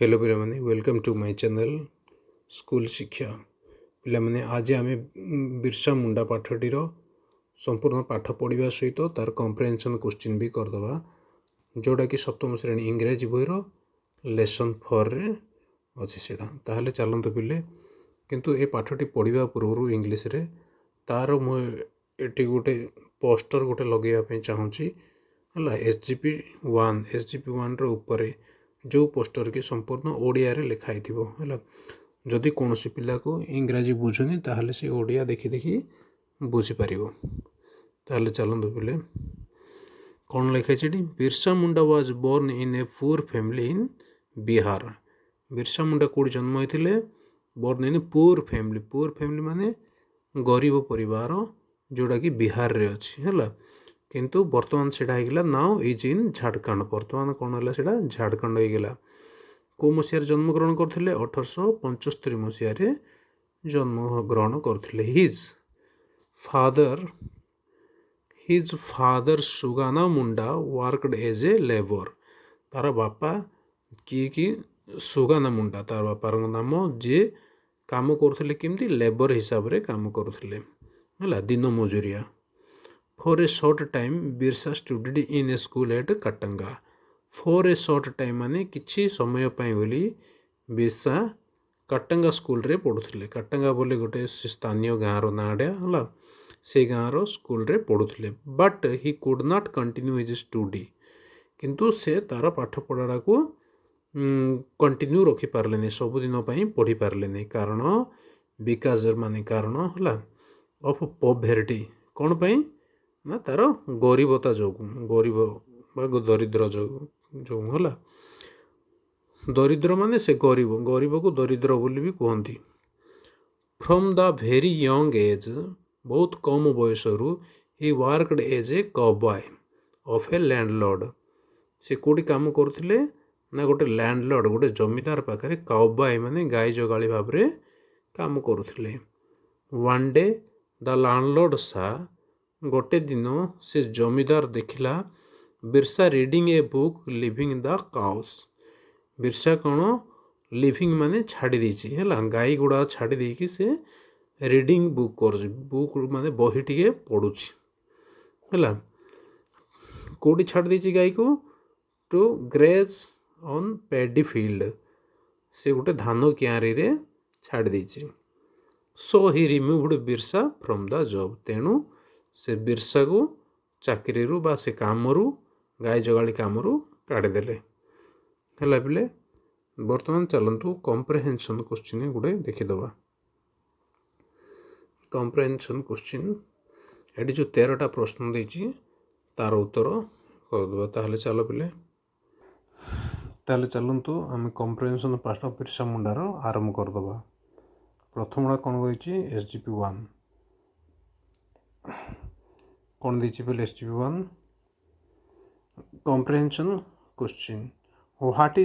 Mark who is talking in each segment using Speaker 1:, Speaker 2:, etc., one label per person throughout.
Speaker 1: Hello पिलामाने welcome to my channel school शिक्षा पिलामाने आज आम बिरसा मुंडा पाठटीर संपूर्ण पाठ पढ़ा सहित तार कम्प्रेहेंशन क्वेश्चन भी करदे जोटा कि सप्तम श्रेणी इंग्राजी बहीर लेसन 4 रे अच्छी से चलते पिले किंतु ए पाठटी पढ़ा पूर्व इंग्लीश रे तार मुझे गोटे पोस्टर गोटे लगेवाई चाहूँगी है एसजीपी 1 रे जो पोस्टर की संपूर्ण ओडिया रे लिखाई है जदि कौन पिला को इंग्राजी बुझुनी ताहले से ओडिया देखी देखी बुझीपर ताहले चलते पिले कौन लिखाई Birsa Munda was born in a poor family in Bihar. Birsa Munda कौट जन्म होते बोर्न इन पुअर फैमिली माने गरीब परिवार जोड़ा कि बिहार रे अच्छी है किंतु बर्तमान से नाउ इज इन झारखंड बर्तमान कौन है सेटा झारखंड होगा कौ मसीह जन्मग्रहण करते 1875 मसीह जन्मग्रहण करते। His father Sugana Munda worked as a labour तार बापा कि सुगाना मुंडा तार बापार नाम जी काम करते किमती लेबर हिसाब रे काम करते है दिन मजूरिया। For a short time Birsa studied in a school at Katanga. For a short time माने किछि समय बोली बिरसा काटंगा स्कूल रे पढ़ुले। काटंगा बोले गोटे स्थानीय गाँव नाड़ा है से गाँव स्कूल रे पढ़ुले but he could not continue his study किंतु से तार पाठ पढ़ा को कंटिन्यू रखी पारले सबुदिन पढ़ी पारले कारण बिकॉज माने कारण है ऑफ पॉवर्टी कौन पाई ना तार गरीबता जो गरीब दरिद्र जो है दरिद्र माने से गरीब को दरिद्र बोली भी कहती। From the very young age बहुत कम बयस ही worked as a cowboy of a landlord से कौटी काम करते ना गोटे लैंडलॉर्ड गोटे जमीदार पाखे कॉबॉय माने गाय जगाली भाव में काम करुले। वन डे द लैंडलॉर्ड सा गोटे दिन से जमीदार देखला Birsa reading a book leaving the cows Birsa कौन लिविंग माने छाड़ी देछि है गाई गुड़ा छाड़ी देकी से रीडिंग बुक कर बुक माने बही टिके पढ़ुछि है कौटी छाड़ी देछि गाई को to graze on paddy field से गोटे धान क्यारी रे छाड़ी देछि। So he removed Birsa from the job तेणु से बिरसा को चाकरी बा से कामरू गाय जगाली कामरू काढ़ीदेले है पिले। बर्तमान चलतु कम्प्रेहेंशन क्वेश्चन गुड़े देखीदबा। कम्प्रेहेंशन क्वेश्चन ये जो 13टा प्रश्न देछि तार उत्तर करदबा ताहले चलो पिले ताहले चलतु आम कम्प्रेहेंशन पाठ बिरसा मुंडार आरंभ करदबा। प्रथम कौन रही एसजीपी 1 कौन दी पहले SGP 1 comprehension question what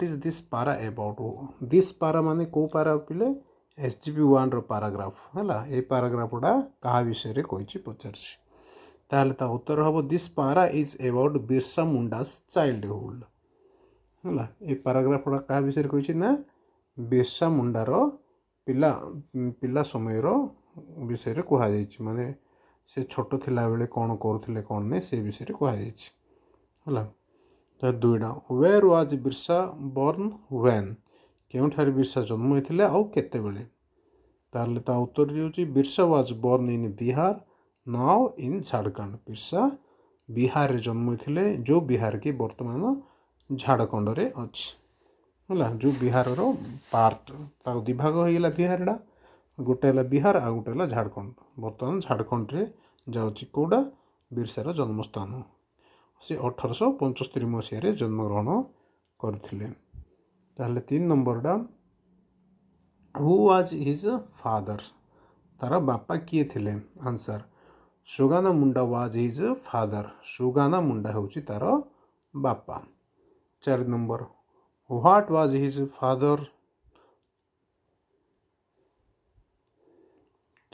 Speaker 1: is this para about this para माने को पारा पिले एसजीपी 1 रो पैराग्राफ है ये पैराग्राफटा क्या विषय कही पचारछि ताहले ता उत्तर हम दिस पारा is about Birsa Mundas childhood है ये पैराग्राफटा क्या विषय कही ना बिरसा मुंडार पिला पिला समय विषय कहुई माने से छोट थिला बेले कौन करुले कौन नहीं से विषय कहुई है। तो दुईटा where was Birsa born when केउठार बिरसा जन्म होते आउ केते बेले ताहले ता उत्तर होची Birsa was born in Bihar now in Jharkhand Birsa Bihar रे जन्म होते जो बिहार की वर्तमान झारखंड रे अछि है जो बिहार रो पार्ट ता दिभाग होइला बिहारडा गोटे है बिहार आ गोटे है झारखंड बर्तमान झारखंड रे जाउची कोडा बिरसार जन्मस्थान से 1875 मसीह जन्मग्रहण करथिले। ताहले 3 नंबरटा हु वाज हिज फादर तार बापा किए थिले answer Sugana Munda was his father Sugana Munda होची तार बापा। 4 number what was his father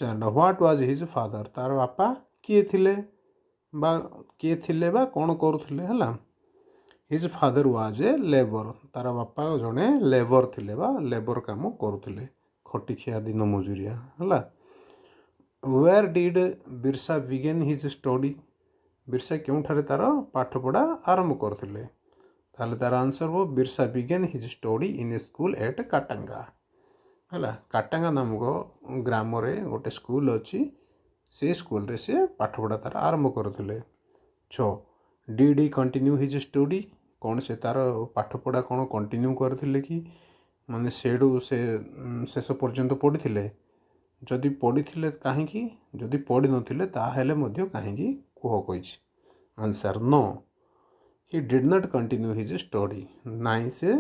Speaker 1: what was his father तार बापा किए थिले बा कौन करुले है his father was a labour तार बापा जड़े लेबर थिले बा लेबर काम करुले खटिखिया दिन मजुरिया है where did Birsa begin his study Birsa क्योंठारे तार पाठपढ़ा आरंभ करथिले ताले तार आंसर वो Birsa begin his study in a school at Katanga है काटांगा नामक ग्राम रे गोटे स्कूल अच्छी से स्कूल रे से पाठपढ़ा तार आरंभ करथिले 6 did he continue his study कौन से तार पाठपढ़ा कौन कंटिन्यू करथिले कि माने सेडू से शेष पर्यंत पढ़ी जदि पढ़ी कहीं जदि पढ़ी नथिले ताहेले मध्य कहीं कुह कही answer no he did not continue his study नाई से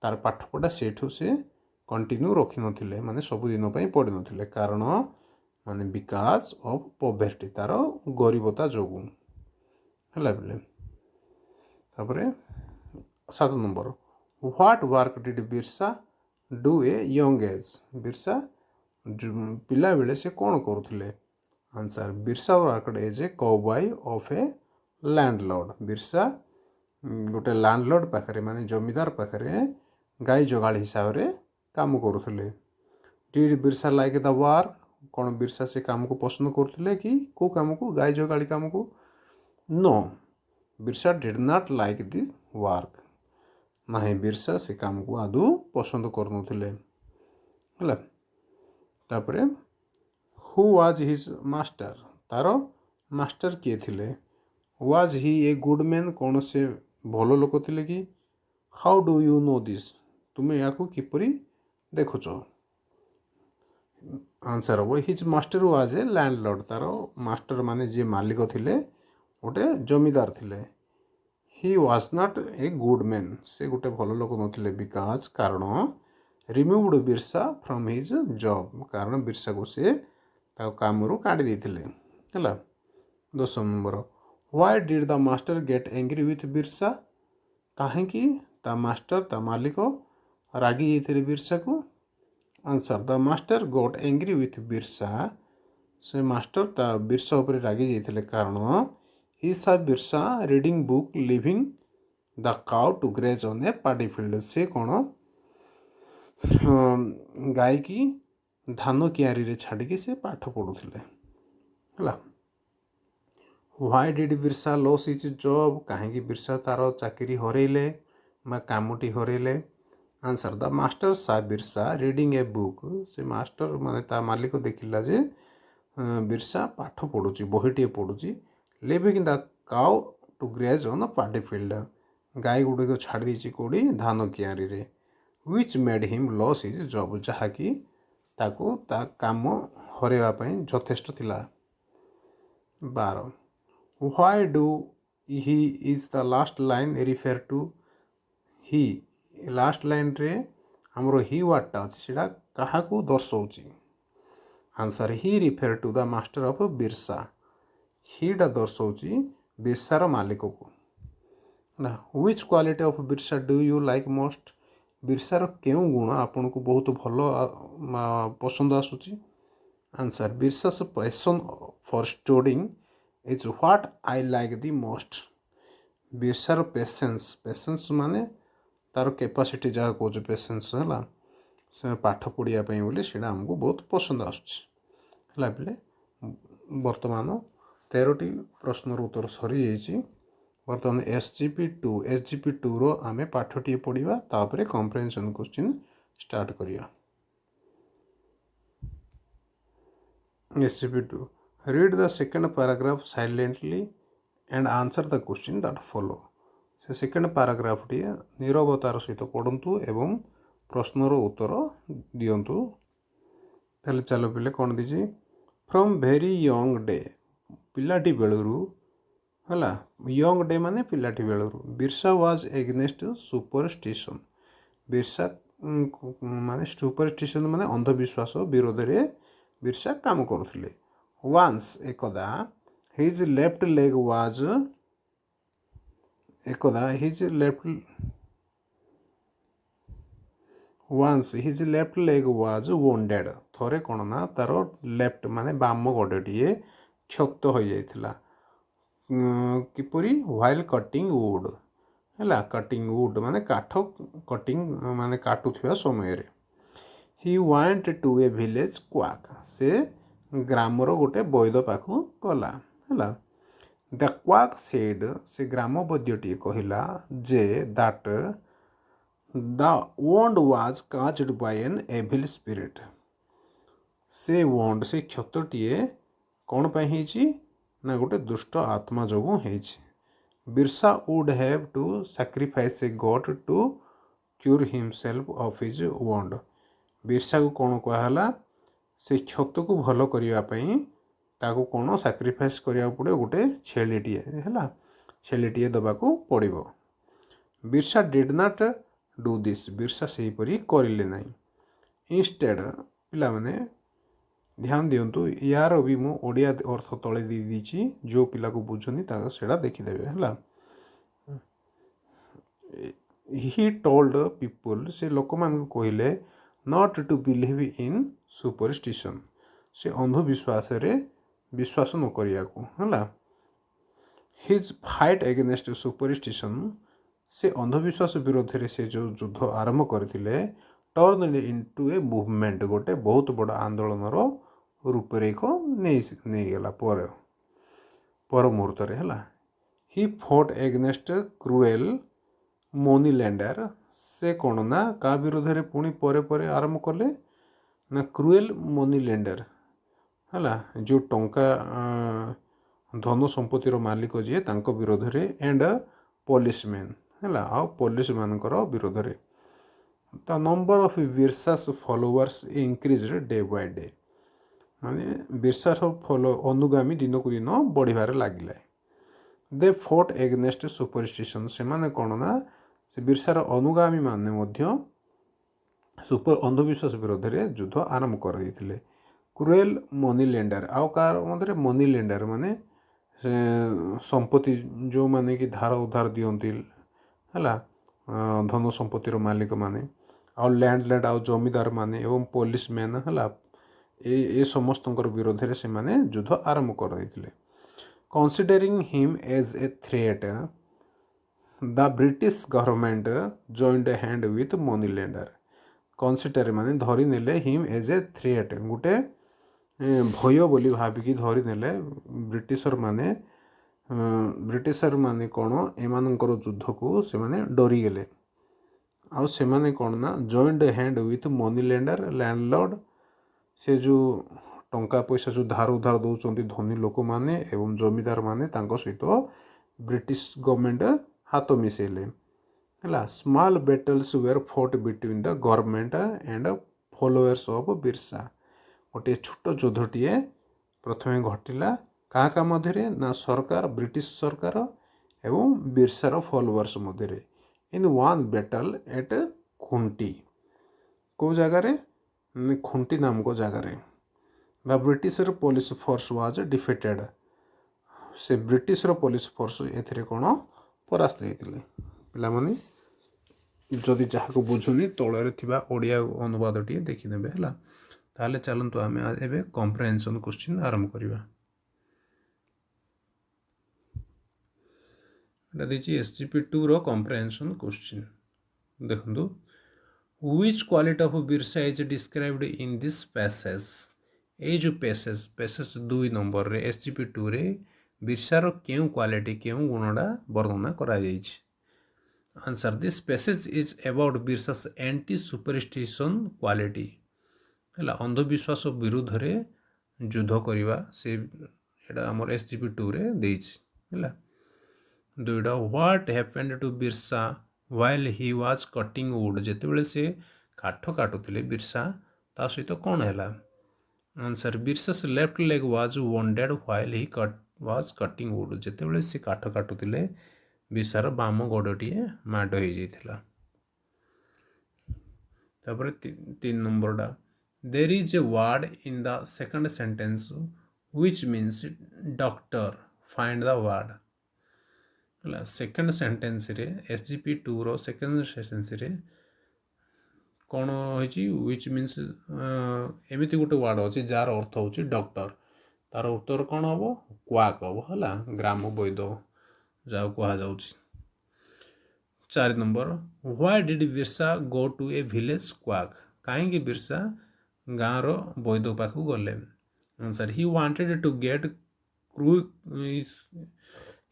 Speaker 1: तार पाठपढ़ा सेठू से कंटिन्यू रखी नथिले माने सबुदिन पढ़ी नथिले कारण माने बिकॉज ऑफ पॉवर्टी तार गरीबता जोगु है बोले तापरे 7 number what work did Birsa do a young age Birsa पिला बेले से कौन करुले answer Birsa worked as a cowboy of a landlord Birsa गोटे लैंडलॉर्ड पाखरे माने जमीदार पाखरे गाई जगाड़ हिसाब से काम करुले did Birsa like the work कौन बिरसा से काम को पसंद करुले कि को काम को गाई जगाड़ी काम को no Birsa did not like this work नहीं बिरसा से काम को आदू पसंद करुले है तापरे हु वाज हिज मास्टर तार मास्टर किए थिले was he a good man कौन से भल लोक थिले कि how do you know this तुम्हें या किपरि देखुच आंसर हम his master was a landlord तार मास्टर माने जे मालिक थिले गोटे जमीदार थिले he was not a good man से गोटे भल लोक नथिले बिकॉज कारण removed Birsa from his job कारण बिरसा को से काम काटी देथिले है 10 number why did the master get angry with Birsa कहीं ता मास्टर ता मालिक रागी जाते बिरसा को answer the master got angry with Birsa से मास्टर ता बिरसा उपर रागी जाते कारण ही सा Birsa reading book leaving the cow to graze on a party field से कौन गाय की धान कियारी रे छाड़ी से पाठ पढ़ुले है why did Birsa lose his job कहीं बिरसा तार चाकरी हरइले कामटी हरइले answer the master saw Birsa reading a book से मास्टर माने ता मालिक देखिला जे बिरसा पाठ पढ़ुची बहीटे पढ़ुची leaving the cow to graze on paddy field गाय गुड़िक छाड़ी देछि कोड़ी धान कियारी रे which made him lose his job जहाँकि ताको ता काम हरैवा पई यथेष्ट थिला 12 why do he is the last line refer to he last line रे हमरो ही वार्डटा अच्छे सीटा क्या दर्शाऊँ answer he refer to the master of Birsa हीटा दर्शाऊँ बिरसार मालिक को ना which quality of Birsa do you like most बिरसार क्यों गुण आपन को बहुत भल पसंद आसूची answer Birsa's passion for studying is what I like the most बिरसार पेशेंस माने तार कैपेसिटी जहाँ कौच पेशेंस है से पाठ पढ़िया बोली से आमको बहुत पसंद आसुच्छे है बर्तमान 13टी प्रश्नर उत्तर सरी जाइए बर्तमान एसजीपी टू रो आमे पाठटी पढ़ा तापर कम्प्रेहेंशन क्वेश्चन स्टार्ट करिया SCP2 read the second paragraph silently and answer the question that follow से सेकेंड पैराग्राफटी नीरवतार सहित पढ़ु एवं प्रश्नर उत्तर दिंतु ताले चलो पिले कौन दीजिए फ्रॉम वेरी यंग डे पिलाटी बेलू है यंग डे माने पिलाटी बेलू Birsa was against superstition Birsa माने सुपरस्टिशन माने अंधविश्वास विरोध में बिरसा काम करुले वांस एकदा हिज लेफ्ट लेग वाज एकदा his left leg was wounded थरे कौन ना तार लेफ्ट माने बाम गोड़े क्षत हो जाइथिला किपरि व्हाइल कटिंग वुड है कटिंग वुड माने काठ कटिंग माने काटुवा समय he went to a village quack से ग्रामर गोटे वैद पाखु गला है द क्वाक सेड से ग्राम वैद्यटी कहला जे that the wound was caught by an evil spirit से वोंड से क्षतटीए कौन पाई होईची ना गोटे दुष्ट आत्मा जोगु होईची Birsa would have to sacrifice a god to cure himself of his wound Birsa को कौन कहला से क्षत को भल करने ताकू कौन सैक्रिफाइस करिया पड़े गोटे छेलीटीए है छेलीटीए दबाको पड़ो Birsa did not do this Birsa से हीपरी करिले नहीं इंस्टेड पिला माने ध्यान दिंतु यार भी मु ओडिया अर्थ तले दी दीची जो पिला को बुझनी ताको सेडा देखिदेवे है ही टोल्ड पीपल से लोक मान कहले not to believe in superstition से अंधविश्वास रे विश्वास न करिया को है हिज फाइट एगेन्स्ट सुपरस्टिशन से अंधविश्वास विरोध में से जो युद्ध आरंभ करते टर्न इनटू ए मुवमेंट गोटे बहुत बड़ आंदोलन रूपरेख नहीं गला पर मुहूर्त है he fought against cruel money lender से कौन ना का विरोध में पुणी परे आरंभ कले ना क्रुएल मनी लैंडर है जो टंका धन संपत्तिर मालिक जी तांको विरोध में एंड पुलिसमैन है आ पुलिस मानकर विरोध में the number of Birsa's followers increase day by day माने बिरसार फॉलो अनुगामी दिन को दिन बढ़िबार लगिला दे फोर्ट एगेन्स्ट सुपरस्टिशन से माने कौन ना से बिरसार अनुगामी माने मध्य सुपर अंधविश्वास विरोध में युद्ध आरंभ कर देथिले क्रुएल मनी लेंडर आउ कार मध्य मनी लेंडर माने संपत्ति जो माने कि धार उधार दियंती है धन संपत्तिर मालिक माने आउ लैंडलैंड आउ जमीदार माने एवं पुलिस मैन है ए समस्त विरोध में से माने युद्ध आरंभ कर देथिले considering him as a threat the British government joined hand with money lender consider माने धरी नेले हिम एज ए थ्रेट गोटे भय बोली भाविकी धरी नेले ब्रिटिशर माने कौन एमानंकर युद्ध को से माने डरी गले आउ से माने कौन ना joined hand with money lender landlord से जो टंका पैसा जो धार उधार दौरान धनी लोक माने एवं जमीदार माने तांको सहित ब्रिटिश गवर्नमेंट हाथ मिसेले है small battles were fought between the government and followers of Birsa गोटे छोट युद्धटीए प्रथमे घटिला क्या मध्य ना सरकार ब्रिटिश सरकार एवं बिरसार फॉलोअर्स मध्य in one battle at Khunti को जगार खुंटी नामक जगार the Britisher police force was defeated से ब्रिटिशर पुलिस फोर्स ए कौन परास्त होते पे जदि जहाँ बुझुनी तौर ओडिया अनुवाद टी देखिदेवे है ताले चलतु आम एवं कम्प्रेहेंशन क्वेश्चन आरंभ करवा देखिए SGP2 रो कम्प्रेहेंशन क्वेश्चन देखो which quality of Birsa is described in this passage ये जो पैसेज 2 नंबर रे SGP2 रे बिरसार क्यों क्वालिटी क्यों गुणटा वर्णना करा जाइछि answer this passage is about Birsa's anti superstition quality है अंधविश्वास विरुद्ध रे युद्ध करवा से आमर SGP2 रे देइछि है दुईटा what happened to Birsa while he was cutting wood जिते से काठ काटुले बिरसा ता सहित कौन है answer Birsa's left leg was wounded while he was cutting wood जिते से काठ काटुले बिरसार बाम गोड़टीए माड हो जाता तापर 3 नंबरटा there is a word in the second sentence which means doctor find the word second sentence रे SGP2 रो सेकेंड सेंटेंस रे कौन होइछि व्हिच मीन्स एमिति गोटे वर्ड अच्छे जार अर्थ होछि डॉक्टर तार उत्तर कौन हम क्वाक हम है ग्राम वैद जहाँ कह 4 number why did Birsa go to a village quack कहीं बिरसा गाँव वैद्य पाख गले answer he wanted to get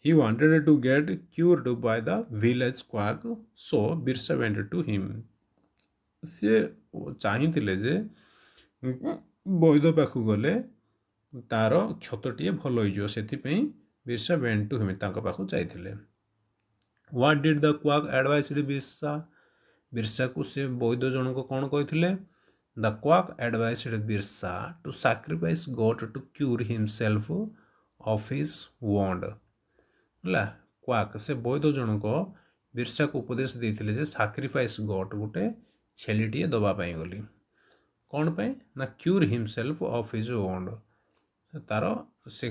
Speaker 1: he wanted to get cured by the village quack so Birsa went to him ସେ ଚାହିଁଥିଲେ ଯେ ବୈଦ୍ୟ ପାଖକୁ ଗଲେ ତାର କ୍ଷତଟିଏ ଭଲ ହେଇଯିବ ସେଥିପାଇଁ ବିରସା went to him ତାଙ୍କ ପାଖକୁ ଯାଇଥିଲେ what did the quack advise Birsa ବିରସାକୁ ସେ ବୈଦ୍ୟ ଜଣକ କ'ଣ କହିଥିଲେ the quack advised Birsa to sacrifice goat to cure himself of his wound ହେଲା କ୍ୱାକ୍ ସେ ବୈଦ୍ୟ ଜଣକ ବିରସାକୁ ଉପଦେଶ ଦେଇଥିଲେ ଯେ ସାକ୍ରିଫାଇସ୍ ଗଟ୍ ଗୋଟେ ଛେଳିଟିଏ ଦେବା ପାଇଁ ଗଲି କ'ଣ ପାଇଁ ନା କ୍ୟୁର୍ ହିମସେଲ୍ଫ ଅଫ୍ ହିଜ୍ ଓଣ୍ଡ ତାର ସେ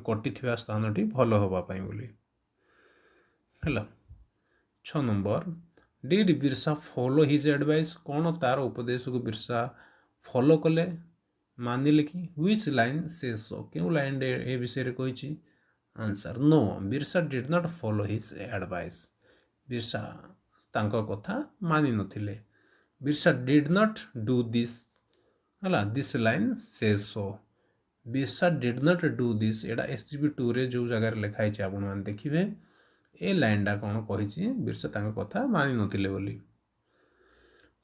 Speaker 1: କଟିଥିବା ସ୍ଥାନଟି ଭଲ ହେବା ପାଇଁ ବୋଲି ହେଲା 6 number did Birsa follow his advice କ'ଣ ତାର ଉପଦେଶକୁ ବିରସା ଫଲୋ କଲେ ମାନିଲେ କି ହ୍ୱିଚ୍ ଲାଇନ୍ ଶେଷ କେଉଁ ଲାଇନ୍ରେ ଏ ବିଷୟରେ କହିଛି answer no Birsa did not follow his advice Birsa तांको कथा मानि नथिले Birsa did not do this हला this line says so Birsa did not do this एडा SGP2 रे जो जगह लिखा है आपण मान देखिबे ए लाइन डा कोन कहिछि बिरसा तांको कथा मानि नथिले बोली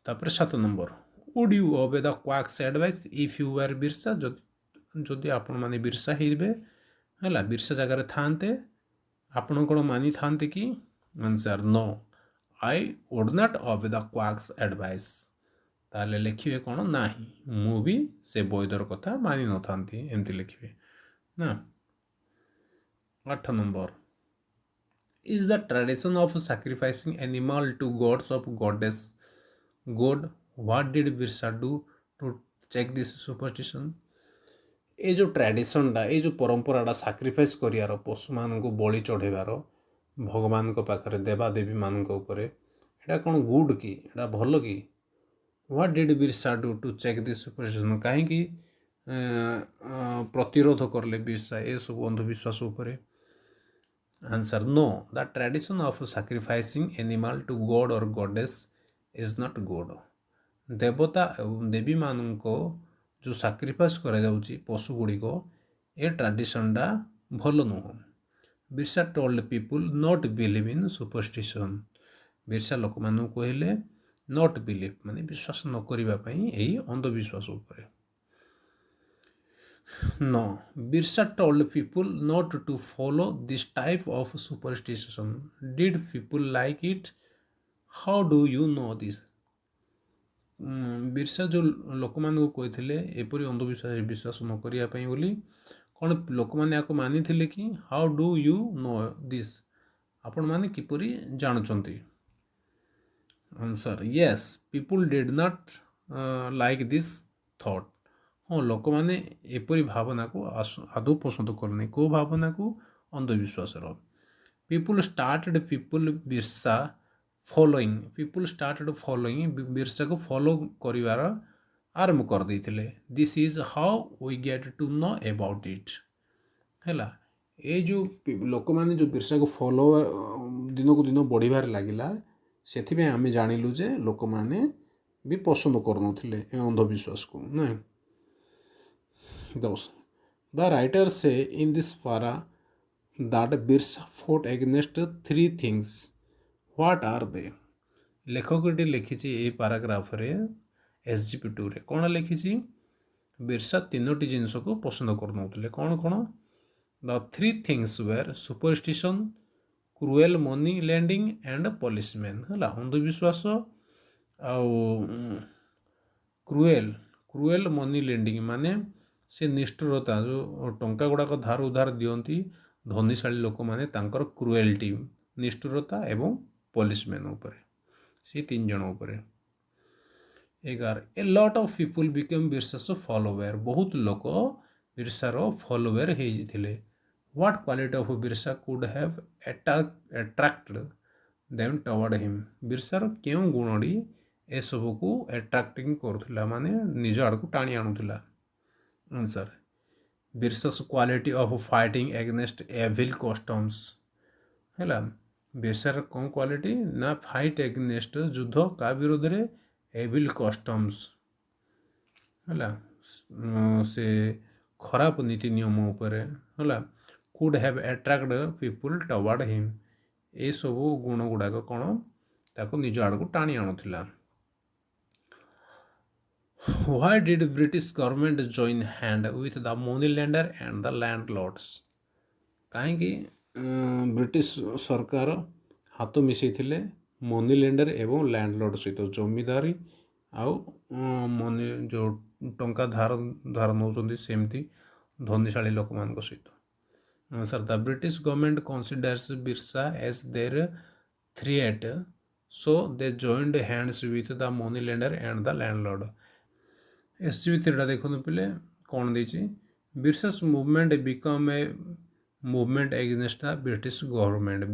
Speaker 1: तापर 7 नंबर वुड यू ओबे the quack's advice if you were Birsa जदि आपण माने बिरसा हिबे है बिरसा जगार थांते आपण कौन मानी थांते कि answer no I would not obey the quack's advice ताले लिखिए कौन ना मु भी से बୈद्यर कथा मानि न थांती एमती लिखिए ना 8 number is the tradition of sacrificing animal to gods of goddess god what did Birsa do to check this superstition ये जो ट्रेडिशनटा ये जो परंपराटा साक्रिफाइस करियार पशु मान को बलि चढ़ेबार भगवान को पाखरे देवादेवी मान एटा कौन गुड कि एटा भल कि what did Birsa do to check this superstition कहीं प्रतिरोध करले बिरसा ये सब अंधविश्वास उपरे answer no the tradition of sacrificing animal to god और गॉडेस इज नॉट गुड देवता देवी मान को जो साक्रिफाइस करा जाउची पशु गुड़िक ए ट्रेडिशनटा भल नुह Birsa told people not believe in superstition Birsa लोक मानू कहले नॉट बिलीव माने विश्वास न करिबा पई एही अंधविश्वास उपरे no Birsa told people not to follow this type of superstition did people like it how do you know this Birsa जो लोक मान कहते एपरी अंधविश्वास विश्वास न करने बोली कौन लोक मैंने मानी कि how do you know this आपण मैंने किपरि जानुंट answer yes people did not like this thought हाँ लोक मैंने एपरी भावना को आदौ पसंद करनी को भावना को अंधविश्वास people started people Birsa following people started following Birsa को फॉलो करिवार आरंभ कर देथिले this is how we get to know about it हैला ए जो लोक माने जो बिरसा को फॉलो दिन को दिन बढ़िबार लागिला सेथि में आमे जानिलु जे लोक माने भी पसंद करनथिले ए अंधविश्वास को ना दोस the writer say in this para that Birsa fought against 3 things what are they लेखकटी लिखी ये पाराग्राफ रे SGP2 रे कौन लिखी बिरसा 3टी जिनस को पसंद करनौले कौन कौन the 3 things were superstition cruel money lending and policeman है अंधविश्वास क्रुएल मनी लैंडिंग माने से निष्ठुरता जो टंका गुड़ाक धार उधार दियंती धनीशाली लोक माने तांकर क्रुएलिटी निष्ठुरता एवं पॉलिसमैन उपरे से 3 जन उपरे 11 a lot of people become Birsa's follower बहुत लोक बिरसार फॉलोवर होइथिले what quality of Birsa could have attracted them toward him बिरसार केउ गुणडी ए सब को अट्रैक्टिंग करथुला माने निज आड़ को टाणी आनुथुला answer Birsa's quality of fighting against evil customs हैला ବିର୍ସାର କ'ଣ କ୍ୱାଲିଟି ନା ଫାଇଟ୍ ଏଗନେଷ୍ଟ ଯୁଦ୍ଧ କା ବିରୋଧରେ ଏଭିଲ୍ କଷ୍ଟମ୍ସ ହେଲା ସେ ଖରାପ ନୀତି ନିୟମ ଉପରେ ହେଲା କୁଡ୍ ହ୍ୟାଭ୍ ଆଟ୍ରାକ୍ଟ ପିପୁଲ୍ ଟୱାର୍ଡ଼ ହିମ୍ ଏସବୁ ଗୁଣ ଗୁଡ଼ାକ କ'ଣ ତାକୁ ନିଜ ଆଡ଼କୁ ଟାଣି ଆଣୁଥିଲା। Why did British government join hand with the money lender and the landlords? କାହିଁକି ବ୍ରିଟିଶ ସରକାର ହାତ ମିଶାଇଥିଲେ ମନି ଲେଣ୍ଡର ଏବଂ ଲ୍ୟାଣ୍ଡଲର୍ଡ଼ ସହିତ ଜମିଦାରୀ ଆଉ ମନି ଯେଉଁ ଟଙ୍କା ଧାର ନେଉଛନ୍ତି ସେମିତି ଧନୀଶାଳୀ ଲୋକମାନଙ୍କ ସହିତ। Sir the British government considers Birsa as their threat so they joined hands with the money lender and the landlord। SGB 3ଟା ଦେଖନ୍ତୁ ପିଲେ କ'ଣ ଦେଇଛି Birsa's movement become a movement against the British government.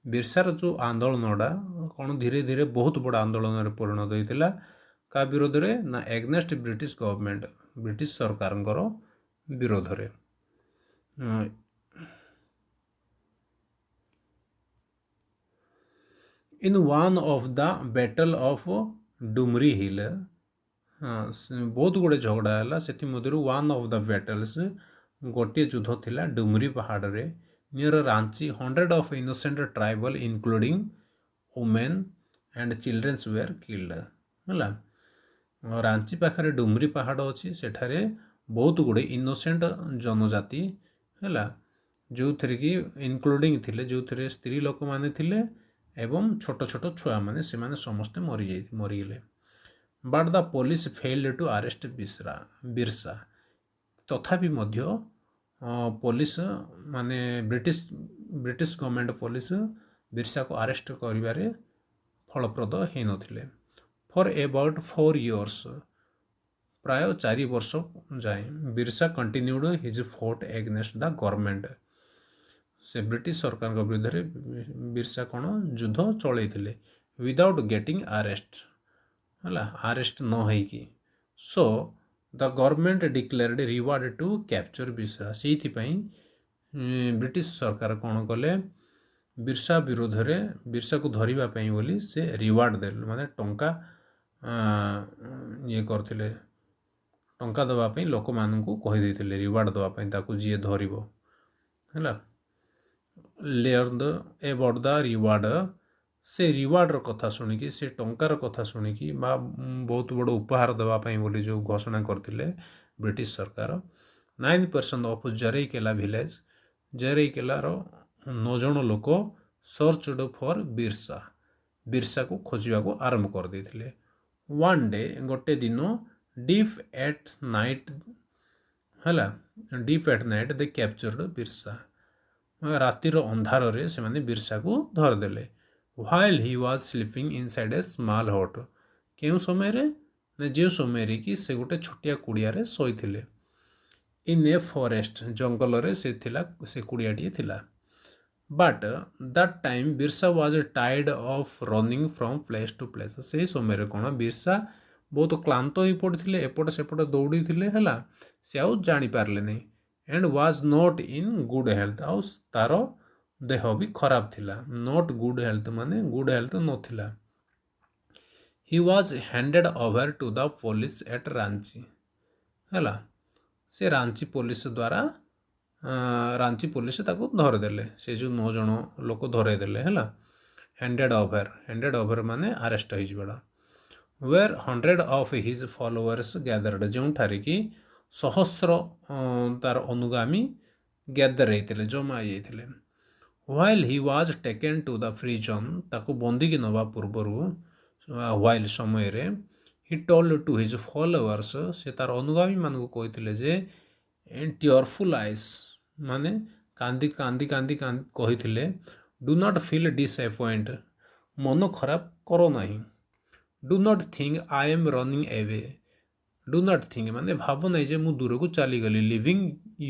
Speaker 1: ବିର୍ସାର ଯେଉଁ ଆନ୍ଦୋଳନଟା କ'ଣ ଧୀରେ ଧୀରେ ବହୁତ ବଡ଼ ଆନ୍ଦୋଳନରେ ପରିଣତ ହୋଇଥିଲା କା ବିରୋଧରେ ନା ଏଗନେଷ୍ଟ ବ୍ରିଟିଶ ଗଭର୍ଣ୍ଣମେଣ୍ଟ ବ୍ରିଟିଶ ସରକାରଙ୍କର ବିରୋଧରେ। In one of the battle of Dumri Hill ବହୁତ ଗୁଡ଼େ ଝଗଡ଼ା ହେଲା ସେଥିମଧ୍ୟରୁ ୱାନ୍ ଅଫ୍ ଦ ବ୍ୟାଟଲ୍ସ ଗୋଟିଏ ଯୁଦ୍ଧ ଥିଲା ଡୁମରି ପାହାଡ଼ରେ near Ranchi 100 of innocent tribal including women and childrens were killed ହେଲା। ରାଞ୍ଚି ପାଖରେ ଡୁମରି ପାହାଡ଼ ଅଛି ସେଠାରେ ବହୁତ ଗୁଡ଼ିଏ ଇନୋସେଣ୍ଟ ଜନଜାତି ହେଲା ଯେଉଁଥିରେ କି ଇନକ୍ଲୁଡ଼ିଂ ଥିଲେ ଯେଉଁଥିରେ ସ୍ତ୍ରୀ ଲୋକମାନେ ଥିଲେ ଏବଂ ଛୋଟ ଛୋଟ ଛୁଆମାନେ ସେମାନେ ସମସ୍ତେ ମରିଗଲେ। But the police failed to arrest Birsa ତଥାପି ମଧ୍ୟ ପୋଲିସ ମାନେ ବ୍ରିଟିଶ ଗଭର୍ଣ୍ଣମେଣ୍ଟ ପୋଲିସ ବିର୍ସାକୁ ଆରେଷ୍ଟ କରିବାରେ ଫଳପ୍ରଦ ହେଇନଥିଲେ। ଫର୍ ଏବାଉଟ୍ 4 years ପ୍ରାୟ 4 ବର୍ଷ ଯାଏଁ Birsa continued his fight against the government. ସେ ବ୍ରିଟିଶ ସରକାରଙ୍କ ବିରୁଦ୍ଧରେ ବିର୍ସା କ'ଣ ଯୁଦ୍ଧ ଚଳାଇଥିଲେ ୱିଦାଉଟ୍ ଗେଟିଂ ଆରେଷ୍ଟ ହେଲା ଆରେଷ୍ଟ ନ ହେଇକି। So the government declared reward to capture Birsa ସେଇଥିପାଇଁ ବ୍ରିଟିଶ ସରକାର କ'ଣ କଲେ ବିର୍ସା ବିରୋଧରେ ବିର୍ସାକୁ ଧରିବା ପାଇଁ ବୋଲି ସେ ରିୱାର୍ଡ଼ ଦେଲେ ମାନେ ଟଙ୍କା ଇଏ କରିଥିଲେ ଟଙ୍କା ଦେବା ପାଇଁ ଲୋକମାନଙ୍କୁ କହିଦେଇଥିଲେ ରିୱାର୍ଡ଼ ଦେବା ପାଇଁ ତାକୁ ଯିଏ ଧରିବ ହେଲା। learned about the reward ସେ ରିୱାର୍ଡ଼ର କଥା ଶୁଣିକି ସେ ଟଙ୍କାର କଥା ଶୁଣିକି ବା ବହୁତ ବଡ଼ ଉପହାର ଦେବା ପାଇଁ ବୋଲି ଯେଉଁ ଘୋଷଣା କରିଥିଲେ ବ୍ରିଟିଶ ସରକାର 9% ଅଫ୍ ଜରେଇକେଲା ଭିଲେଜ ଜରେଇକେଲାର 9 ଜଣ ଲୋକ ସର୍ଚ୍ଚଡ ଫର୍ ବିର୍ସାକୁ ଖୋଜିବାକୁ ଆରମ୍ଭ କରିଦେଇଥିଲେ। ୱାନ୍ ଡେ ଗୋଟେ ଦିନ ଡିପ୍ ଏଟ୍ ନାଇଟ୍ ହେଲା deep at night they captured Birsa ରାତିର ଅନ୍ଧାରରେ ସେମାନେ ବିର୍ସାକୁ ଧରିଦେଲେ। While he was sleeping inside a small hut କେଉଁ ସମୟରେ ନା ଯେଉଁ ସମୟରେ କି ସେ ଗୋଟେ ଛୋଟିଆ କୁଡ଼ିଆରେ ଶୋଇଥିଲେ। ଇନ୍ ଏ ଫରେଷ୍ଟ ଜଙ୍ଗଲରେ ସେ କୁଡ଼ିଆଟିଏ ଥିଲା। But that time Birsa was tired of running from place to place ସେହି ସମୟରେ କ'ଣ ବିର୍ସା ବହୁତ କ୍ଳାନ୍ତ ହୋଇପଡ଼ିଥିଲେ ଏପଟ ସେପଟ ଦୌଡ଼ିଥିଲେ ହେଲା ସେ ଆଉ ଜାଣିପାରିଲେନି and was not in good health ଆଉ ତାର ଦେହ ବି ଖରାପ ଥିଲା। ନଟ୍ ଗୁଡ୍ ହେଲ୍ଥ ମାନେ ଗୁଡ୍ ହେଲ୍ଥ ନଥିଲା। He was handed over to the police at Ranchi ହେଲା ସେ ରାଞ୍ଚି ପୋଲିସ ଦ୍ୱାରା ରାଞ୍ଚି ପୋଲିସ ତାକୁ ଧରିଦେଲେ ସେ ଯେଉଁ 9 ଜଣ ଲୋକ ଧରେଇଦେଲେ ହେଲା। ହ୍ୟାଣ୍ଡେଡ୍ ଓଭର ମାନେ arrest ହେଇଯିବାଟା। Ware 100 of his followers ଗ୍ୟାଦର୍ଡ ଯେଉଁଠାରେ କି ସହସ୍ର ତାର ଅନୁଗାମୀ ଗ୍ୟାଦର ହେଇଥିଲେ ଜମା ହେଇଯାଇଥିଲେ। While he was taken to the prison ତାକୁ ବନ୍ଦିକି ନେବା ପୂର୍ବରୁ ହ୍ୱାଇଲ୍ ସମୟରେ ହି ଟୋଲ୍ଡ ଟୁ ହିଜ୍ ଫଲୋୱର୍ସ ସେ ତାର ଅନୁଗାମୀମାନଙ୍କୁ କହିଥିଲେ ଯେ ଟିୟରଫୁଲ୍ ଆଇସ୍ ମାନେ କାନ୍ଦି କାନ୍ଦି କାନ୍ଦି କାନ୍ଦି କହିଥିଲେ ଡୁ ନଟ୍ ଫିଲ୍ ଡିସଆପଏଣ୍ଟ ମନ ଖରାପ କର ନାହିଁ। Do not think I am running away do not think ମାନେ ଭାବ ନାହିଁ ଯେ ମୁଁ ଦୂରକୁ ଚାଲିଗଲି ଲିଭିଂ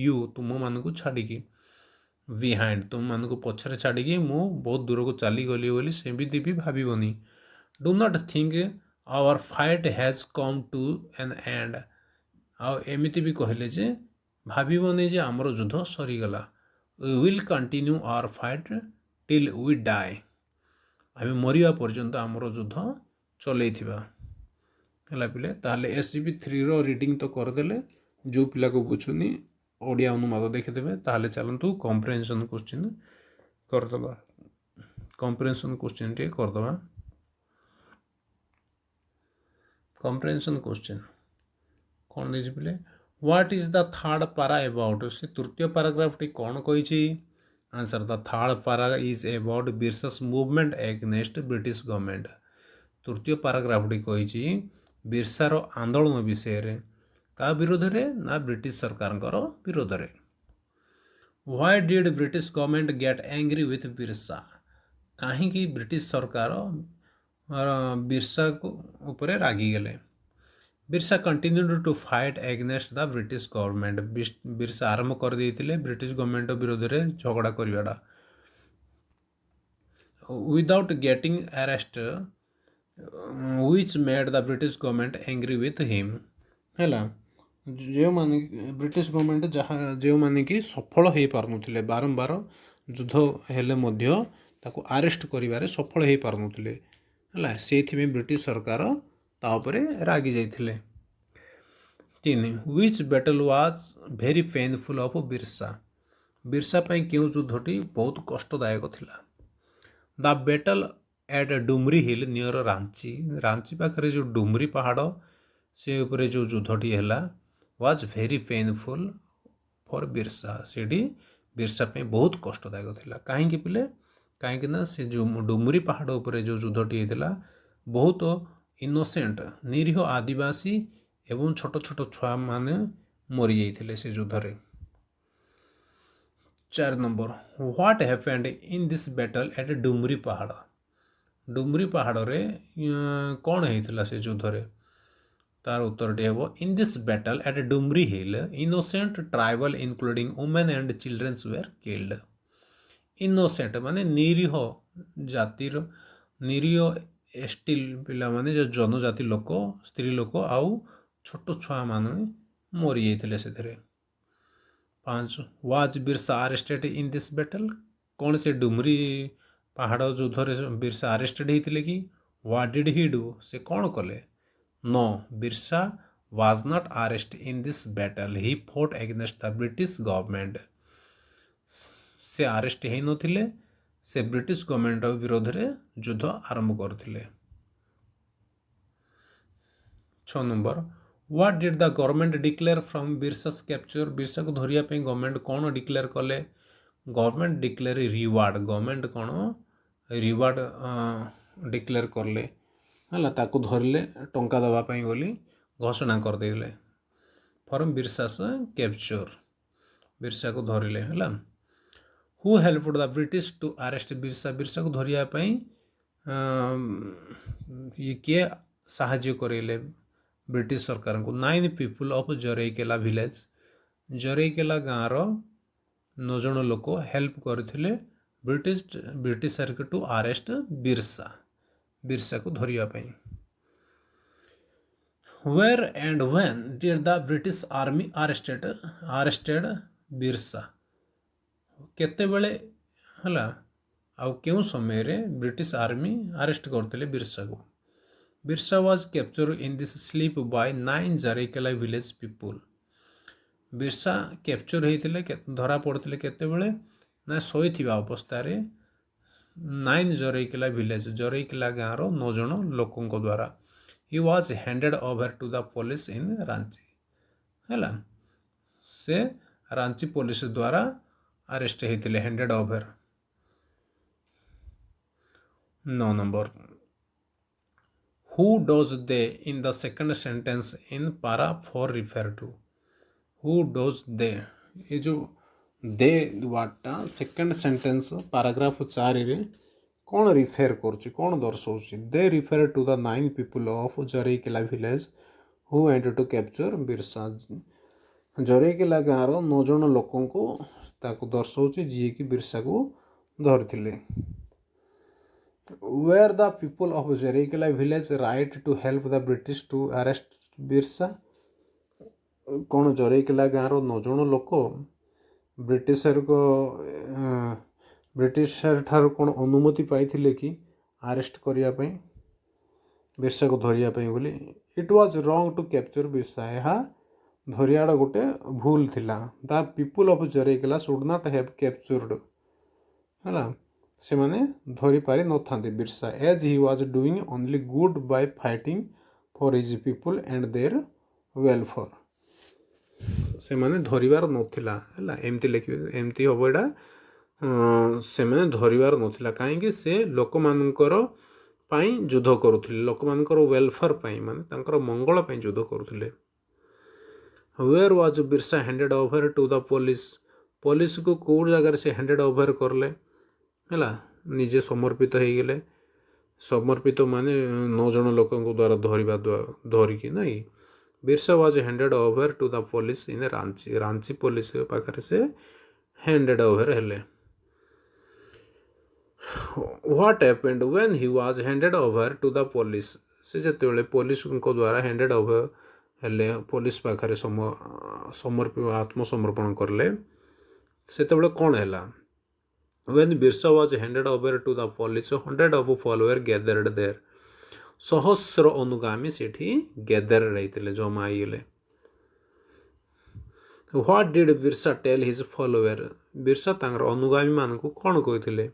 Speaker 1: ୟୁ ତୁମମାନଙ୍କୁ ଛାଡ଼ିକି ବିହାଇଣ୍ଡ ତୁମମାନଙ୍କୁ ପଛରେ ଛାଡ଼ିକି ମୁଁ ବହୁତ ଦୂରକୁ ଚାଲିଗଲି ବୋଲି ସେମିତି ବି ଭାବିବନି। Do not think our fight has come to an end ଆଉ ଏମିତି ବି କହିଲେ ଯେ ଭାବିବନି ଯେ ଆମର ଯୁଦ୍ଧ ସରିଗଲା। We will continue our fight till we die। आम मरिया पर्यंत आमर युद्ध चलैथिबा है पिले। ताहले SGP3 रो रीडिंग तो करदेले। जो पिला को बुझुनी ओडिया अनुवाद देखिदेवे। ताहले चलतु कॉम्प्रिहेंशन क्वेश्चन करदबा। कॉम्प्रिहेंशन क्वेश्चन टे करदबा। कॉम्प्रिहेंशन क्वेश्चन कौन देछि पिले what is the third para about. से तृतीय पैराग्राफ टी कौन कहिछि। Answer the third para is about Birsa's movement against British government. तृतीय पैराग्राफ टी कहिछि बिरसार आंदोलन विषय रे का विरोध रे ना ब्रिटिश सरकार विरोध रे। Why did British government get angry with Birsa. कहीं ब्रिटिश सरकार बिरसा को ऊपर रागी गले। Birsa continued to fight against the British government. Birsa आरंभ कर देइतिले ब्रिटिश गवर्नमेंट विरोध रे झगड़ा करिवाडा। Without getting arrest which made the British government angry with him. हैला जो माने ब्रिटिश गवर्नमेंट जहाँ जो माने कि सफल हो पारनुथिले बारंबार युद्ध हेले मध्य ताको अरेस्ट करिवारे सफल हो पारनुथिले हैला। सेथि ब्रिटिश सरकार ताऊपर रागी जाइथिले। 3 which battle was very painful of Birsa. Birsa पई क्यों युद्धटी बहुत कष्टदायक थिला। The battle at Dumri hill near Ranchi. Ranchi पाखरे जो डुमरी पहाड़ से ऊपर जो युद्धटी हैला was very painful for Birsa. सेठी बिरसा पे बहुत कष्टदायक थिला। कहीं पिले कहीं ना से जो डुमरी पहाड़ ऊपर जो युद्धटी हैला बहुत इनोसेंट निरीह आदिवासी एवं छोट छोट छुआ माने मरी जाइथिले से युद्ध। 4 number what happened in this battle at Dumri पहाड़। डुमरी पहाड़ रे कौन होता से युद्ध रे। तार उत्तर टी हे in this battle at Dumri hill innocent tribal including women and childrens were killed. Innocent माने निरीह जातिर निरीह एसटी पिला माने जो जनजाति लोक स्त्री लोक आउ छोट छुआ मान मरी जाइथिले सेथिरे। 5 was Birsa arrested in this battle. कौन से डुमरी पहाड़ युद्ध रे बिरसा अरेस्टेड होइथिले कि। व्हाट डिड ही डू से कौन कले। No Birsa was not arrest in this battle he fought against the British government. से अरेस्ट हो नथिले से ब्रिटिश गवर्नमेंट विरोध रे युद्ध आरंभ करथिले। 6 number what did the government declare from Birsa's capture. Birsa को धरिया पे गवर्नमेंट कौन डिक्लेयर कले। Government declare reward. गवर्नमेंट कौन रिवार्ड डिक्लेयर करले है ताको धरले टंका दवा पाई बोली घोषणा कर देले फ्रॉम बिरसास कैप्चर। बिरसा को धरिले है। Who helped the British to arrest Birsa. Birsa को धरिया पाई ये किए साहाଯ୍य करेले ब्रिटिश सरकार को। 9 पीपुल ऑफ जरईकेला विलेज। जरईकेला गाँव 9 जन लोक हेल्प करथिले ब्रिटिशर के टू अरेस्ट बिरसा। बिरसा को धरिया पाई। Where and when did the British army arrested Birsa. केते बेले हला आउ क्यों समय रे ब्रिटिश आर्मी अरेस्ट करथिले बिरसा को। Birsa was capture in this sleep by 9 Jaraikela village people. Birsa capture होइथिले धरा पड़थिले केते बेले ना सोइथिबा अवस्था रे 9 जरईकेला विलेज जरईकेला गाँव रो 9 जन लोकों द्वारा। He was handed over to the police in Ranchi हैला। से रांची पुलिस द्वारा अरेस्ट होइथिले handed over. 9 number Who does they in the second sentence in para 4 refer to। Who does they ये जो दे वाटा सेकंड सेंटेंस पैराग्राफ 4 रे कौन रिफेर करछि कौन दर्शाउछि। They refer to the 9 people of Jaraikela village who went to capture Birsa. Jaraikela गाँव रो 9 जन लोकों को ताको दर्शाउछि जी कि बिरसा को धरथिले। Where the people of Jeraikela village right to help the British to arrest Birsa. कौन जरईकेला गाँव रो 9 जन लोक ब्रिटिशर को ब्रिटिश ठार कौन अनुमति पाई कि आरेस्ट करने बिरसा को धरिया बोली it was wrong to capture Birsa यह धरियाड़ा गोटे भूल थिला the people of Jaraikela should not have captured है से माने धरी पारि न था Birsa as he was doing only good by fighting for his people and their welfare से माने धरिबार नथिला हैला एमती लिखि एमती हबो एडा से माने धरिबार नथिला काहेकि से लोक मानकर पाई युद्ध करुथिले लोक मानकर वेलफेयर पाई माने तांकर मंगल पाई युद्ध करुथिले where was Birsa handed over to the police को कौट जगार से हैंडेड ओवर करले है निजे समर्पित हो गले समर्पित माने 9 जन लोक द्वारा धरवा धरिकी नहीं Birsa was handed over to the police in Ranchi police पाखे से हैंडेड ओवर हेले what happened when he was handed over to the police से जेते पुलिस को द्वारा हैंडेड ओवर हेले पुलिस पाखे समर्पित आत्मसमर्पण करले सेते कौन है when Birsa was handed over to the police 100 of follower gathered there सहस्र अनुगामी सेठी गैदर रही जमा आईगले what did Birsa tell his follower Birsa तांगर अनुगामी मान को कौन कहते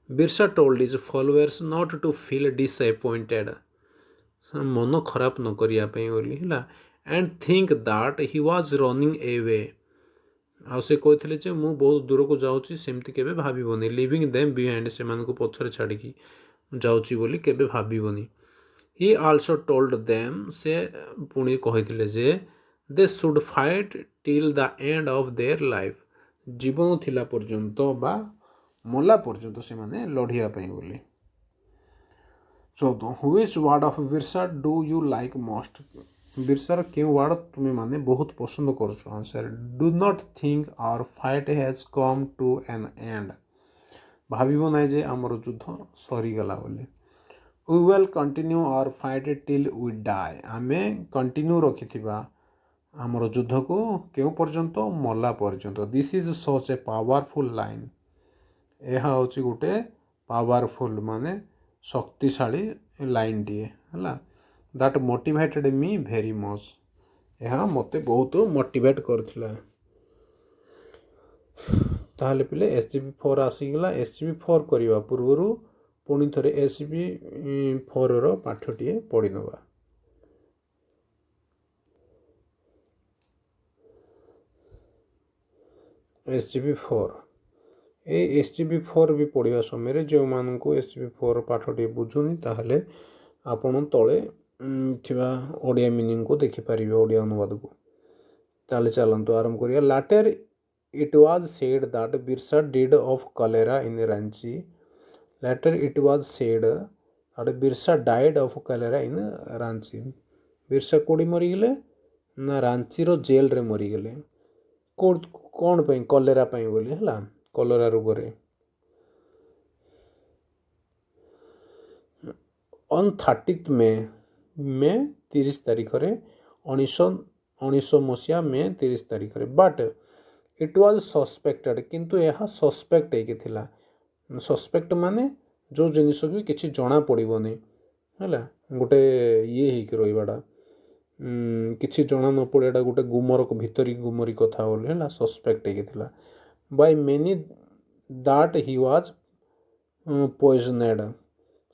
Speaker 1: Birsa told his followers not to feel disappointed मन खराब न करने बोली है and think that he was running away आ से कहते मु बहुत दूर को जाऊँगी सेमती केबे भाबनी लिविंग देम बिहाइंड से पछरे छाड़ी जाऊँगी बोली केबे भाबनी ही आल्सो टोल्ड देम से पुणी कहते जे they should fight till the end of their life जीवन थिला पर्यंत बा मला पर्यंत से माने लढ़िया बोली 14 which word of Birsa do you like most बिरसार क्यों वर्ड तुम्हें माने बहुत पसंद कर answer do not think our fight has come to an end भाविबो ना जे आमर युद्ध सरीगला बोली we will continue our fight till we die आमे कंटिन्यू रखिथिबा आमर युद्ध को क्यों पर्यंत मला पर्यंत this is such a powerful line यह हूँ गोटे पावरफुल माने शक्तिशाली लाइन टीए है that motivated me very much यह मते बहुत मोटिवेट करथिला ताहले पिले SGP4 आसीगला SGP4 करिवा पूर्वरु पुणी थरे SGP4 रो पाठटिए पढ़ी नवा SGP4 ए SGP4 भी पढ़ा समय जो मान को SGP4 पाठटिए बुझुनी ताहले आपण तले थिबा ओडिया मीनिंग को देखिपारे ओडिया अनुवाद को ताले चलतु आरंभ करिया later it was said that Birsa died of cholera in Ranchi later it was said that बिरसा died of cholera in Ranchi Birsa कोड़ी मरीगले ना रांची रो जेल रे मरीगले कौन पे कलेरा पाई बोली है कलेरा रोग रे ऑन 30 मे 30 तारीख रे 1900 मसीहा मे 30 तारीख रे बट इट वाज सस्पेक्टेड किंतु यह सस्पेक्ट है सस्पेक्ट माने जो जिनिस भी किसी जना पड़ोनी है गोटे ये हो रहा किसी जना न पड़ा गोटे गुमर भितरी गुमरी कथा बोली है सस्पेक्ट होता by many that he was poisoned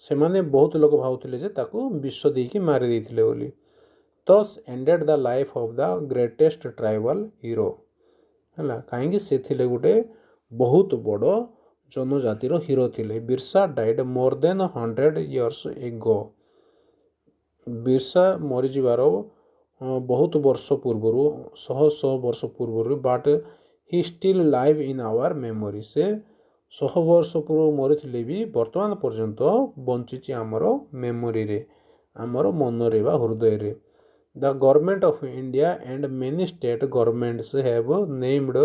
Speaker 1: से माने बहुत लोग भावुले जे ताको विष देकी मारी देथिले बोली thus ended the life of the greatest tribal hero है कहीं से थिले गोटे बहुत बड़ जनजातिर हीरो थिले Birsa died more than 100 years ago Birsa मरीजार बहुत वर्ष पूर्वर 100 वर्ष पूर्वर but he still live in our memory से 100 वर्ष पूर्व मरी भी वर्तमान पर्यंत बंची आमर मेमोरी रे आमर मन रे बा हृदय रे the government of India and many state governments have named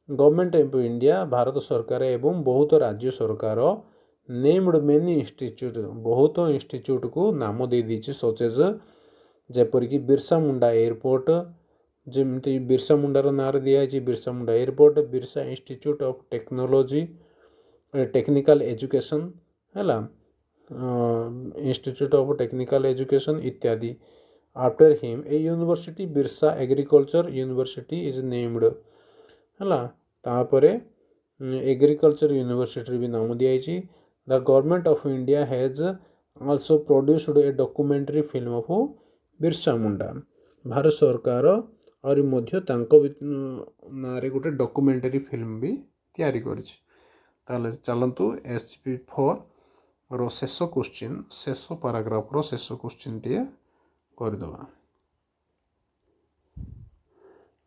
Speaker 1: government of India Bharat सरकार एवं बहुत राज्य सरकार नेम्ड मेनी इंस्टीट्यूट बहुत इंस्टीट्यूट को नाम दे दीची सचेज जेपरिक बिरसा मुंडा एयरपोर्ट ଯେମିତି ବିର୍ସା ମୁଣ୍ଡାର ନାଁରେ ଦିଆଯାଇଛି Birsa Munda airport, Birsa institute of technology technical education ହେଲା, ଇନଷ୍ଟିଚ୍ୟୁଟ୍ ଅଫ୍ ଟେକ୍ନିକାଲ ଏଜୁକେସନ୍ ଇତ୍ୟାଦି। After him a university Birsa agriculture university is named ହେଲା। ତାପରେ ଏଗ୍ରିକଲଚର ୟୁନିଭର୍ସିଟିରେ ବି ନାମ ଦିଆଯାଇଛି। The government of India has also produced a documentary film of Birsa Munda. Bharat ସରକାର ଆହୁରି ମଧ୍ୟ ତାଙ୍କ ନାଁରେ ଗୋଟେ ଡକୁମେଣ୍ଟାରୀ ଫିଲ୍ମ ବି ତିଆରି କରିଛି। ତାହେଲେ ଚାଲନ୍ତୁ SGP4ର ଶେଷ କ୍ୱେଶ୍ଚିନ୍, ଶେଷ ପାରାଗ୍ରାଫର ଶେଷ କ୍ୱେଶ୍ଚିନ୍ଟିଏ କରିଦେବା।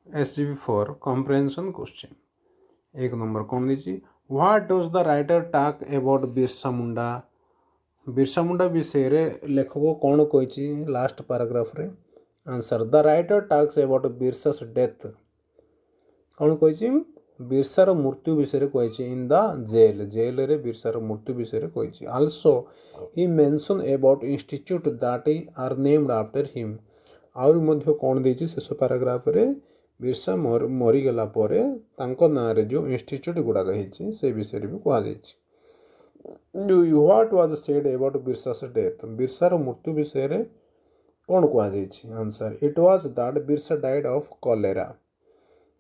Speaker 1: SGP4 କମ୍ପ୍ରେହେନ୍ସନ୍ question. 1 ନମ୍ବର କ'ଣ ଦେଇଛି? What does the writer talk about Birsa Munda? Birsa Munda ବିଷୟରେ ଲେଖକ କ'ଣ କହିଛି ଲାଷ୍ଟ ପାରାଗ୍ରାଫରେ? Answer, the writer talks about Birsa's death. କ'ଣ କହିଛି? ବିର୍ସାର ମୃତ୍ୟୁ ବିଷୟରେ କହିଛି। ଇନ୍ ଦ ଜେଲ୍, ଜେଲରେ ବିର୍ସାର ମୃତ୍ୟୁ ବିଷୟରେ କହିଛି। Also he mention about institute that are named after him. ଆହୁରି ମଧ୍ୟ କ'ଣ ଦେଇଛି ଶେଷ ପାରାଗ୍ରାଫରେ? ବିର୍ସା ମରିଗଲା ପରେ ତାଙ୍କ ନାଁରେ ଯେଉଁ ଇନଷ୍ଟିଚ୍ୟୁଟ୍ ଗୁଡ଼ାକ ହେଇଛି ସେ ବିଷୟରେ ବି କୁହାଯାଇଛି। What was said about Birsa's death? ବିର୍ସାର ମୃତ୍ୟୁ ବିଷୟରେ କ'ଣ କୁହାଯାଇଛି? Answer, it was that Birsa died of cholera.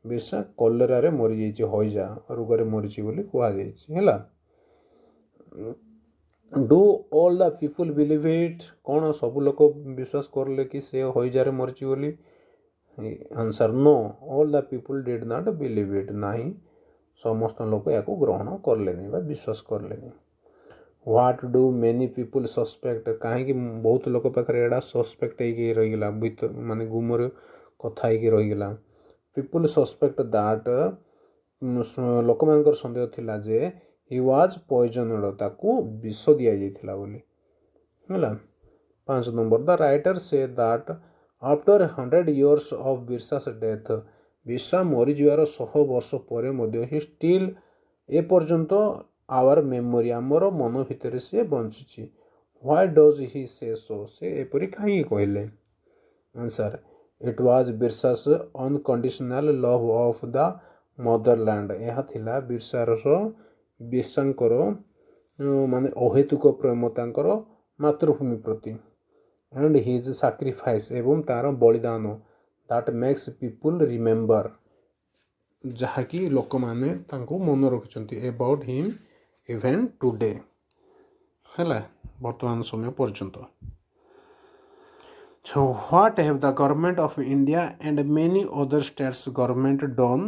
Speaker 1: Birsa କଲେରାରେ ମରିଯାଇଛି, ହଇଜା ରୋଗରେ ମରିଛି ବୋଲି କୁହାଯାଇଛି ହେଲା। Do all the people believe it? କ'ଣ ସବୁ ଲୋକ ବିଶ୍ୱାସ କରିଲେ କି ସେ ହଇଜାରେ ମରିଛି ବୋଲି? Answer, no all the people did not believe it. ନାହିଁ, ସମସ୍ତ ଲୋକ ଏହାକୁ ଗ୍ରହଣ କଲେନି ବା ବିଶ୍ୱାସ କଲେନି। What do many people suspect? କାହିଁକି ବହୁତ ଲୋକ ପାଖରେ ଏଇଟା ସସ୍ପେକ୍ଟ ହେଇକି ରହିଗଲା, ମାନେ ଗୁମରେ କଥା ହେଇକି ରହିଗଲା। ପିପୁଲ୍ ସସ୍ପେକ୍ଟ ଦାଟ୍, ଲୋକମାନଙ୍କର ସନ୍ଦେହ ଥିଲା ଯେ ହି ୱାଜ୍ ପଏଜନ୍ଡ, ତାକୁ ବିଷ ଦିଆଯାଇଥିଲା ବୋଲି ହେଲା। 5 number, the writer say that after 100 years of Birsa's death, Birsa ମରିଯିବାର 100 ବର୍ଷ ପରେ ମଧ୍ୟ ହି ଷ୍ଟିଲ୍, ଏପର୍ଯ୍ୟନ୍ତ ଆୱାର ମେମୋରି, ଆମର ମନ ଭିତରେ ସେ ବଞ୍ଚିଛି। ହ୍ୱାଇ ଡଜ୍ ହି ସେ ସୋ? ସେ ଏପରି କାହିଁକି କହିଲେ? Answer, it was Birsa's unconditional love of the motherland. ଏହା ଥିଲା ବିର୍ସାଙ୍କର ମାନେ ଅହେତୁକ ପ୍ରେମ ତାଙ୍କର ମାତୃଭୂମି ପ୍ରତି। ଆଣ୍ଡ ହିଜ୍ ସାକ୍ରିଫାଇସ୍, ଏବଂ ତାର ବଳିଦାନ। ଦାଟ୍ ମେକ୍ସ ପିପୁଲ୍ ରିମେମ୍ବର, ଯାହାକି ଲୋକମାନେ ତାଙ୍କୁ ମନେ ରଖିଛନ୍ତି। ଏବାଉଟ୍ ହିମ୍ ଇଭେନ୍ ଟୁଡେ, ହେଲା, ବର୍ତ୍ତମାନ ସମୟ ପର୍ଯ୍ୟନ୍ତ। So what have the government of India and many other states government done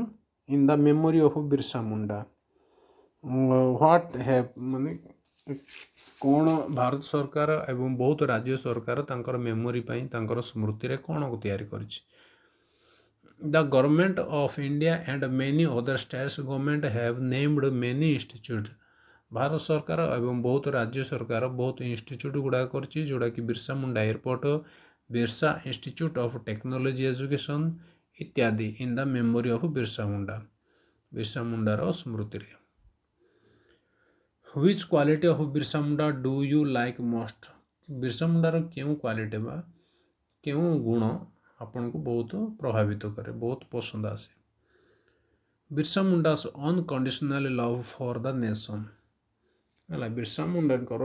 Speaker 1: in the memory of Birsa Munda? What have ମାନେ କ'ଣ ଭାରତ ସରକାର ଏବଂ ବହୁତ ରାଜ୍ୟ ସରକାର ତାଙ୍କର ମେମୋରି ପାଇଁ, ତାଙ୍କର ସ୍ମୃତିରେ କ'ଣ ତିଆରି କରିଛି? The government of India and many other states government have named many institutes. Bharat ସରକାର ଏବଂ ବହୁତ ରାଜ୍ୟ ସରକାର ବହୁତ ଇନଷ୍ଟିଚ୍ୟୁଟ୍ ଗୁଡ଼ାକ କରିଛି, ଯେଉଁଟାକି Birsa Munda airport, Birsa institute of technology education ଇତ୍ୟାଦି। In the memory of Birsa Munda, Birsa ମୁଣ୍ଡାର ସ୍ମୃତିରେ। Which quality of Birsa Munda do you like most? Birsa ମୁଣ୍ଡାର କେଉଁ କ୍ୱାଲିଟି ବା କେଉଁ ଗୁଣ ଆପଣଙ୍କୁ ବହୁତ ପ୍ରଭାବିତ କରେ, ବହୁତ ପସନ୍ଦ ଆସେ? Birsa Munda's unconditional love for the nation ହେଲା। ବିର୍ସା ମୁଣ୍ଡାଙ୍କର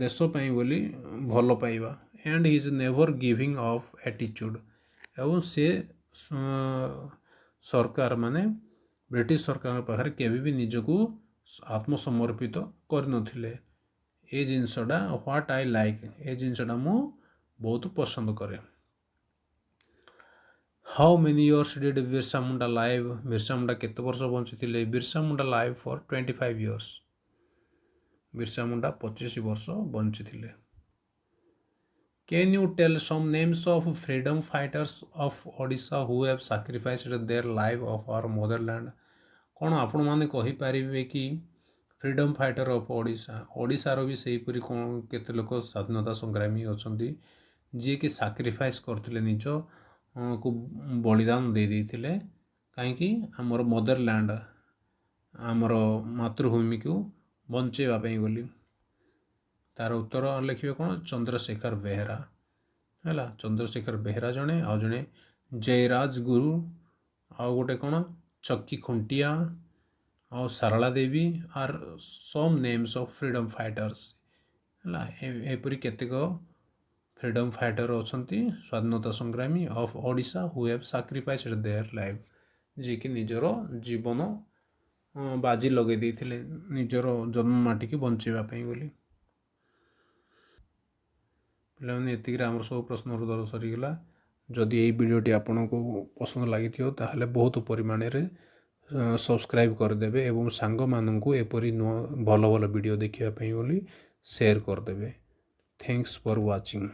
Speaker 1: ଦେଶ ପାଇଁ ବୋଲି ଭଲ ପାଇବା। And his never giving off ଆଟିଚ୍ୟୁଡ଼, ଏବଂ ସେ ସରକାର ମାନେ ବ୍ରିଟିଶ ସରକାରଙ୍କ ପାଖରେ କେବେ ବି ନିଜକୁ ଆତ୍ମସମର୍ପିତ କରିନଥିଲେ। ଏ ଜିନିଷଟା ହ୍ୱାଟ୍ ଆଇ ଲାଇକ୍, ଏ ଜିନିଷଟା ମୁଁ ବହୁତ ପସନ୍ଦ କରେ। How many years did Birsa Munda live? Birsa Munda କେତେ ବର୍ଷ ବଞ୍ଚିଥିଲେ? Birsa Munda live for 25 years। Birsa Munda 25 ବର୍ଷ ବଞ୍ଚିଥିଲେ। Can you tell some names of freedom fighters of Odisha who have sacrificed their life of our motherland? କ'ଣ ଆପଣମାନେ କହିପାରିବେ କି ଫ୍ରିଡ଼ମ୍ ଫାଇଟର ଅଫ୍ ଓଡ଼ିଶା, ଓଡ଼ିଶାର ବି ସେହିପରି କ'ଣ କେତେ ଲୋକ ସ୍ୱାଧୀନତା ସଂଗ୍ରାମୀ ଅଛନ୍ତି ଯିଏକି ସାକ୍ରିଫାଇସ୍ କରିଥିଲେ, ନିଜକୁ ବଳିଦାନ ଦେଇଥିଲେ, କାହିଁକି? ଆମର ମଦରଲ୍ୟାଣ୍ଡ, ଆମର ମାତୃଭୂମିକୁ ବଞ୍ଚେଇବା ପାଇଁ ବୋଲି। ତାର ଉତ୍ତର ଲେଖିବେ କ'ଣ? ଚନ୍ଦ୍ରଶେଖର ବେହେରା ହେଲା। ଚନ୍ଦ୍ରଶେଖର ବେହେରା ଜଣେ, ଆଉ ଜଣେ जयराज गुरु आउ गोटे कौन चक्की खुंटिया आउ Sarala Devi are some names of freedom fighters है एपरी केतेक फ्रीडम फाइटर अछंती स्वाधीनता संग्रामी of Odisha who have sacrificed their life जी कि निजर जीवन बाजी लगे देथिले निजर जन्ममाटी की बंचेबा पई बोली पिलाने एतिक आमर सब प्रश्न उत्तर सरीगला जदि ये वीडियोटी आपन को पसंद लगी ताहले बहुत परिमाण रे सब्सक्राइब करदेवे एवं सांग मानू एपरी भल भल वीडियो देखिया पई बोली शेयर करदेवे थैंक्स फॉर वाचिंग।